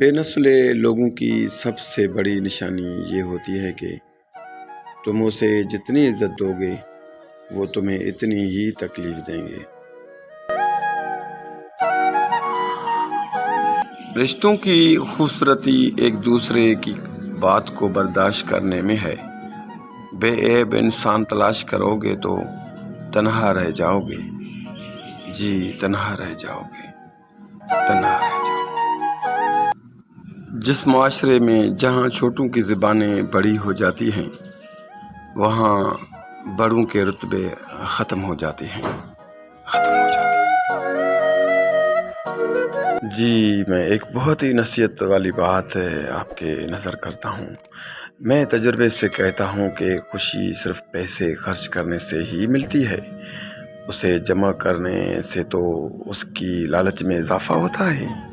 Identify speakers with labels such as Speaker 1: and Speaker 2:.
Speaker 1: بے نسل لوگوں کی سب سے بڑی نشانی یہ ہوتی ہے کہ تم اسے جتنی عزت دو گے وہ تمہیں اتنی ہی تکلیف دیں گے۔ رشتوں کی خوبصورتی ایک دوسرے کی بات کو برداشت کرنے میں ہے۔ بے عیب انسان تلاش کرو گے تو تنہا رہ جاؤ گے، جی تنہا رہ جاؤ گے، تنہا رہ جاؤ گے۔ جس معاشرے میں جہاں چھوٹوں کی زبانیں بڑی ہو جاتی ہیں وہاں بڑوں کے رتبے ختم ہو جاتے ہیں، ختم ہو جاتے ہیں۔ جی میں ایک بہت ہی نصیحت والی بات آپ کے نظر کرتا ہوں۔ میں تجربے سے کہتا ہوں کہ خوشی صرف پیسے خرچ کرنے سے ہی ملتی ہے، اسے جمع کرنے سے تو اس کی لالچ میں اضافہ ہوتا ہے۔